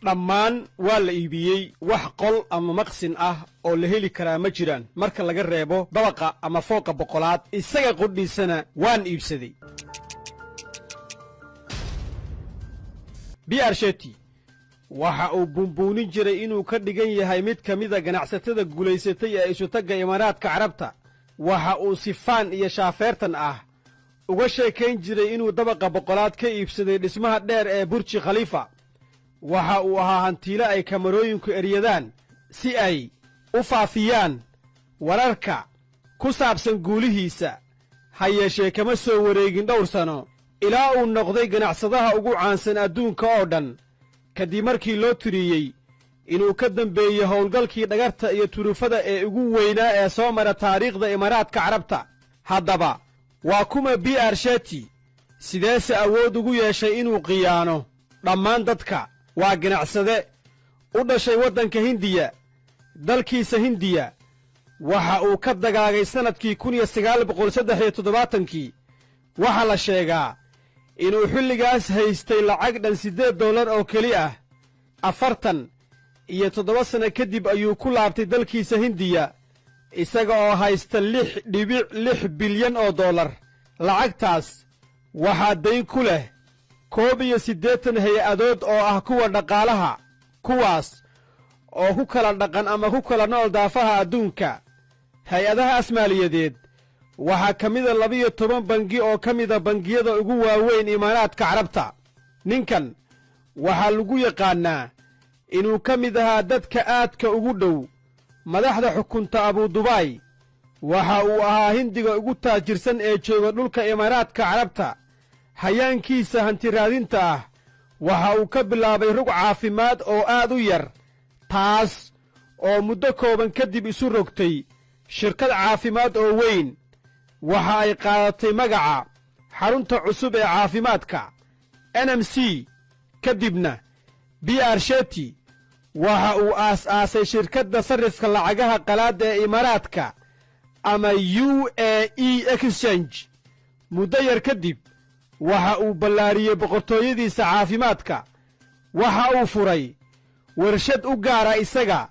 dhammaan waa la iibiyey wax qol ama maqsin ah oo la heli karaa ma jiraan marka laga reebo dabaqa ama fooqa boqolaad isaga qudhiisana waan iibsaday Shetty waxa uu bumbuunin jiray inuu ka dhigan yahay mid ka mid ah ganacsatada guulaysatay ee isu tagga Imaaraadka Carabta waxa uu sifaan iyo shaafeertan ah uga sheekayn jiray inuu dabaqa boqolaad ka iibsaday dhismaha dheer ee Burj Khalifa waxa uu ahaa hantiile ay kamarooyinku eryadaan si ay u faafiyaan wararka ku saabsan guulihiisa ha yeeshee kama soo wareegin dhowr sano ilaa uu noqday ganacsadaha ugu caansan adduunka oo dhan kadib markii loo tiriyey inuu ka dambeeyey howlgalkii dhagarta iyo turufada ee ugu weynaa ee soo mara taariikhda Imaaraadka Carabta haddaba waa kuma Shetty sideese awood ugu yeeshay inuu khiyaano dhammaan dadka waa ganacsade u dhashay waddanka Hindiya dalkiisa Hindiya waxa uu ka dagaagay sanadkii 1973 waxa la sheegaa inuu xilligaas haystay lacag dhan $8 oo keli ah 47 sano kadib ayuu ku laabtay dalkiisa Hindiya isaga oo haysta $6.6 bilyan lacagtaas waxaa dayn ku leh 81 hay-adood oo ah kuwa dhaqaalaha kuwaas oo ku kala dhaqan ama ku kala nool daafaha adduunka hay-adahaas maaliyadeed waxaa ka mida 12 bangi oo ka mida bangiyada ugu waaweyn Imaaraadka Carabta ninkan waxaa lagu yaqaannaa inuu ka mid ahaa dadka aadka ugu dhow madaxda xukunta Abu Dubai waxa uu ahaa Hindiga ugu taajirsan ee jooga dhulka Imaaraadka Carabta hayaankiisa hanti raadinta ah waxa uu ka bilaabay rug caafimaad oo aad u yar taas oo muddo kooban kadib isu rogtay shirkad caafimaad oo weyn waxa ay qaadatay magaca xarunta cusub ee caafimaadka NMC kadibna Shetty waxa uu aas-aasay shirkadda sarrifka lacagaha qalaad ee Imaaraadka ama UAE Exchange muddo yar kadib waxa uu ballaariyey boqortooyadiisa caafimaadka waxa uu furay warshad u gaara isaga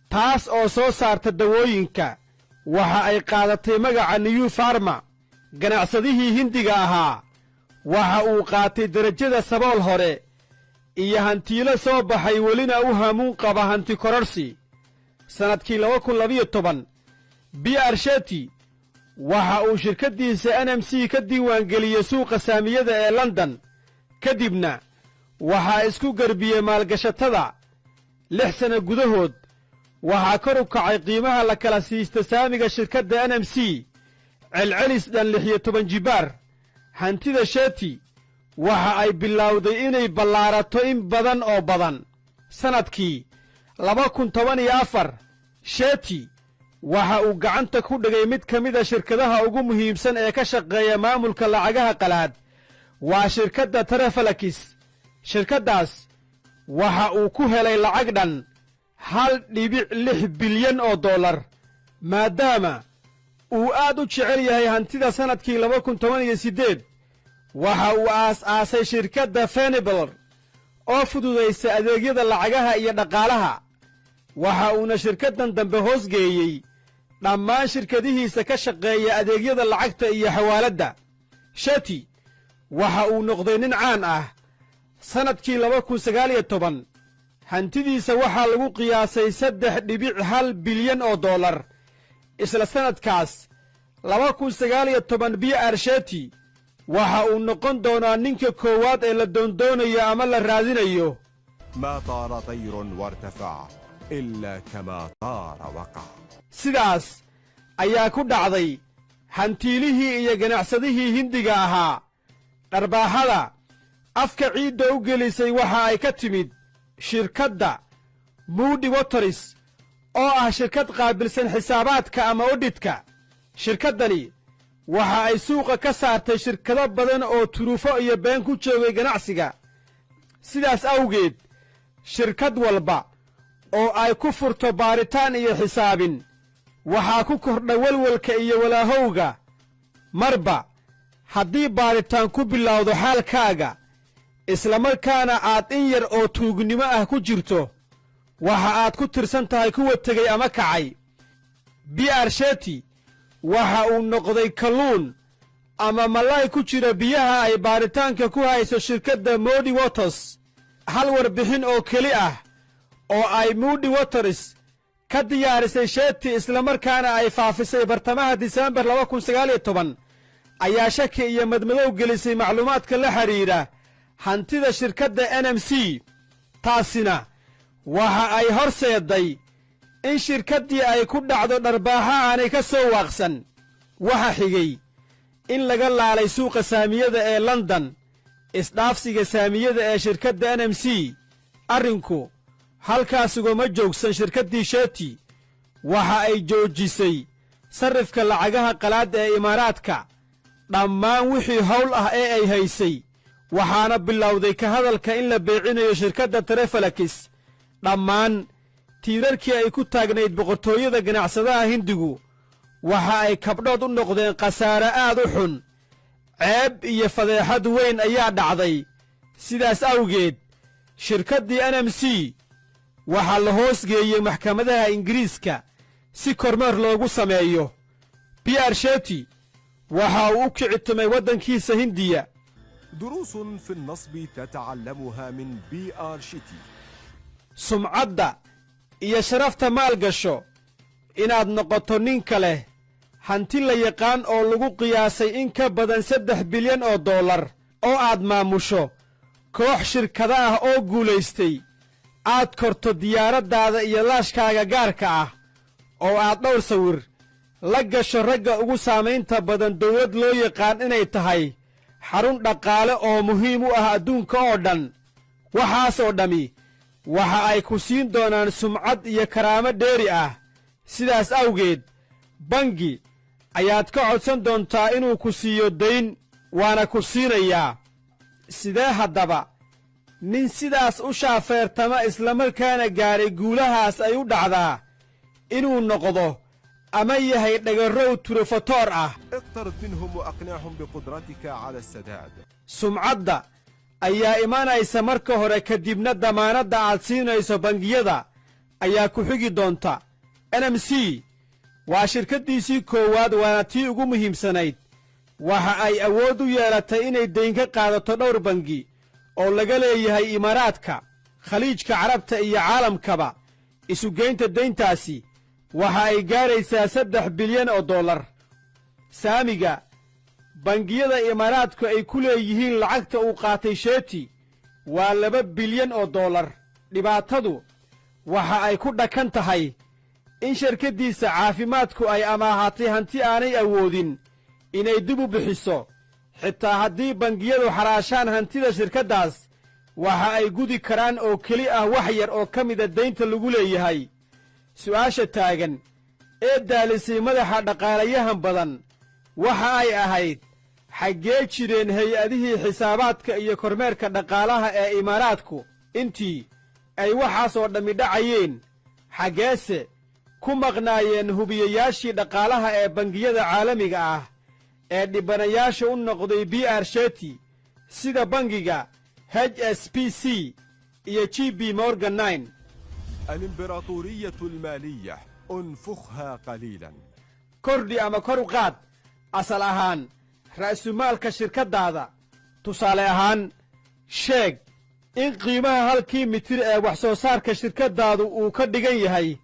taas oo soo saarta dawooyinka waxa ay qaadatay magaca New Pharma ganacsadihii Hindiga ahaa waxa uu qaatay darajada sabool hore iyo hantiilo soo baxay welina u hamuun qaba hanti kororsi sanadkii 2012 Shetty waxa uu shirkaddiisa NMC ka diiwaangeliyey suuqa saamiyada ee London kadibna waxaa isku garbiyey maalgashatada 6 sano gudahood waxaa kor u kacay qiimaha la kala siista saamiga shirkadda NMC celcelis dhan 16 jibaar hantida Shetty waxa ay bilowday inay ballaarato in badan oo badan sanadkii 2014 Shetty waxa uu gacanta ku dhigay mid ka mid ah shirkadaha ugu muhiimsan ee ka shaqeeya maamulka lacagaha qalaad waa shirkadda Trafalakis shirkaddaas waxa uu ku helay lacag dhan $1.6 bilyan maadaama uu aad u jecel yahay hantida sanadkii 2018 waxa uu aas-aasay shirkadda Fenibler oo fududaysa adeegyada lacagaha iyo dhaqaalaha waxa uuna shirkaddan dambe hoosgeeyey dhammaan shirkadihiisa ka shaqeeya adeegyada lacagta iyo xawaaladda Shetty waxa uu noqday nin caan ah sanadkii 2019 hantidiisa waxaa lagu qiyaasay $3.1 bilyan isla sanadkaas 2019 Shetty waxa uu noqon doonaa ninka koowaad ee la doondoonayo ama la raadinayo ما طار طير وارتفع إلا كما طار وقع sidaas ayaa ku dhacday hantiilihii iyo ganacsadihii Hindiga ahaa dharbaaxada afka ciidda u gelisay waxa ay ka timid shirkadda Moody Waters oo ah shirkad qaabilsan xisaabaadka ama auditka shirkaddani waxa ay suuqa ka saartay shirkado badan oo turufo iyo been ku joogay ganacsiga sidaas awgeed shirkad walba oo ay ku furto baaritaan iyo xisaabin waxaa ku kordha walwalka iyo walaahowga marba haddii baaritaan ku bilowdo xaalkaaga islamarkaana aad in yar oo tuugnimo ah ku jirto waxa aad ku tirsan tahay kuwa tegey ama kacay Shetty waxa uu noqday kalluun ama malay ku jira biyaha ay baaritaanka ku hayso shirkadda Moody Waters hal warbixin oo keli ah oo ay Moody Waters ka diyaarisay Shetty islamarkaana ay faafisay bartamaha Diseembar 2019 ayaa shaki iyo madmadow gelisay macluumaadka la xiriira hantida shirkadda NMC taasina waxa ay horseeday in shirkaddii ay ku dhacdo dharbaaxa aanay ka soo waaqsan waxa xigay in laga laalay suuqa saamiyada ee London isdhaafsiga saamiyada ee shirkadda NMC arrinku halkaas ugama joogsan shirkaddii Shetty waxa ay joojisay sarrifka lacagaha qalaad ee Imaaraadka dhammaan wixii hawl ah ee ay haysay waxaana bilowday ka hadalka in la beecinayo shirkadda Trefalakis dhammaan tiirarkii ay ku taagnayd boqortooyada ganacsadaha Hindigu waxa ay kabdhood u noqdeen khasaare aad u xun ceeb iyo fadeexad weyn ayaa dhacday sidaas awgeed shirkaddii NMC waxaa la hoos geeyey maxkamadaha Ingiriiska si kormeer loogu sameeyo Shetty waxa uu u kicitumay waddankiisa Hindiya دروس في النصب تتعلمها من Shetty sumcadda iyo sharafta maalgasho inaad noqoto ninka leh hanti la yaqaan oo lagu qiyaasay in ka badan 3 bilyan oo dollar oo aad maamusho koox shirkado ah oo guulaystay aad korto diyaaraddaada iyo laashkaaga gaarka ah oo aad dhowr sawir la gasho ragga ugu saamaynta badan dawlad loo yaqaan inay tahay xarun dhaqaale oo muhiim u ah adduunka oo dhan waxaas oo dhammi waxa ay ku siin doonaan sumcad iyo karaamo dheeri ah sidaas awgeed bangi ayaad ka codsan doontaa inuu ku siiyo dayn waana ku siinayaa sidee haddaba nin sidaas u shaafeertama islamarkaana gaaray guulahaas ay u dhacdaa inuu noqdo ama yahay dhagarrow turofatoor ah اقترض منهم وأقنعهم بقدرتك على السداد sumcadda ayaa imanaysa marka hore kadibna damaanadda aad siinayso bangiyada ayaa ku xigi doonta NMC waa shirkaddiisii koowaad waana tii ugu muhiimsanayd waxa ay awood u yeelatay inay dayn ka qaadato dhowr bangi oo laga leeyahay Imaaraadka khaliijka carabta iyo caalamkaba isugeynta dayntaasi waxa ay gaaraysaa 3 bilyan oo dollar saamiga bangiyada Imaaraadku ay ku leeyihiin lacagta uu qaatay Shetty waa 2 bilyan oo dollar dhibaatadu waxa ay ku dhakan tahay in shirkaddiisa caafimaadku ay amaahatay hanti aanay awoodin inay dib u bixiso xitaa haddii bangiyadu xaraashaan hantida shirkaddaas waxa ay gudi karaan oo keli ah wax yar oo ka mida daynta lagu leeyahay su'aasha taagan ee daalisay madaxa dhaqaalayahan badan waxa ay ahayd xaggee jireen hay-adihii xisaabaadka iyo kormeerka dhaqaalaha ee Imaaraadku intii ay waxaas oo dhammi dhacayeen xaggeese ku maqnaayeen hubiyayaashii dhaqaalaha ee bangiyada caalamiga ah ee dhibanayaasha u noqday Shetty sida bangiga HSBC iyo JP Morgan 9 الإمبراطورية المالية انفخها قليلا kordhi ama kor u qaad asal ahaan ra'sumaalka shirkaddaada tusaale ahaan sheeg in qiimaha halkii mitir ee wax soo saarka shirkaddaadu uu ka dhigan yahay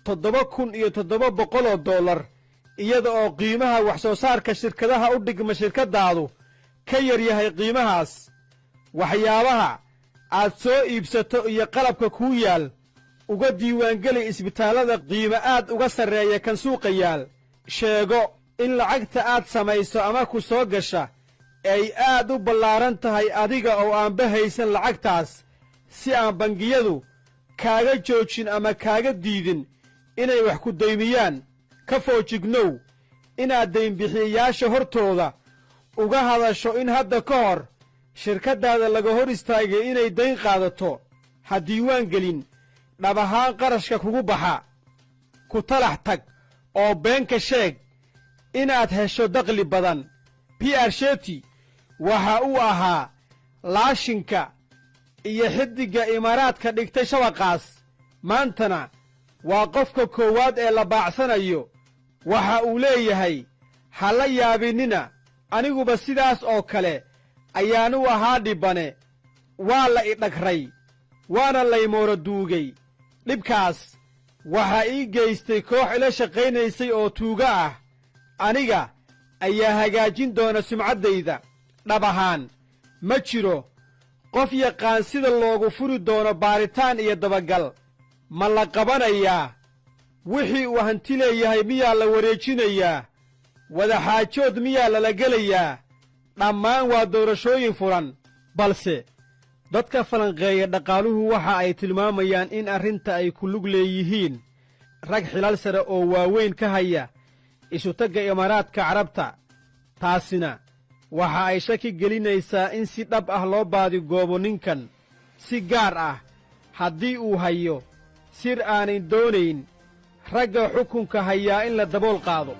7,700 dollar iyada oo qiimaha wax soo saarka shirkadaha u dhigma shirkaddaadu ka yar yahay qiimahaas waxyaabaha aad soo iibsato iyo qalabka kuu yaal uga diiwaangeli isbitaallada qiimo aad uga sarreeya kan suuqa yaal sheego in lacagta aad samayso ama ku soo gasha ay aad u ballaaran tahay adiga oo aanba haysan lacagtaas si aan bangiyadu kaaga joojin ama kaaga diidin inay wax ku daymiyaan ka foojignow inaad daynbixiyayaasha hortooda uga hadasho in hadda ka hor shirkaddaada laga hor istaagay inay dayn qaadato ha diiwaan gelin dhab ahaan qarashka kugu baxa ku talax tag oo beenka sheeg inaad hesho dakhli badan Shetty waxa uu ahaa laashinka iyo xiddigga imaaraadka dhigtay shabaqaas maantana waa qofka koowaad ee la baacsanayo waxa uu leeyahay ha la yaabinnina aniguba sidaas oo kale ayaanu ahaa dhibbane waa la idhagray waana laymooro duugay dhibkaas waxaa ii geystay koox ila shaqaynaysay oo tuuga ah aniga ayaa hagaajin doona sumcaddayda dhab ahaan ma jiro qof yaqaan sida loogu furi doono baaritaan iyo dabagal ma la qabanayaa wixii uu hanti leeyahay miyaa la wareejinayaa wadaxaajood miyaa lala gelayaa dhammaan waa doorashooyin furan balse dadka falanqeeya dhaqaaluhu waxa ay tilmaamayaan in arrinta ay ku lug leeyihiin rag xilal sare oo waaweyn ka haya isutagga imaaraadka carabta taasina waxa ay shaki gelinaysaa in si dhab ah loo baadigoobo ninkan si gaar ah haddii uu hayo sir aanay doonayn ragga xukunka hayaa in la dabool qaado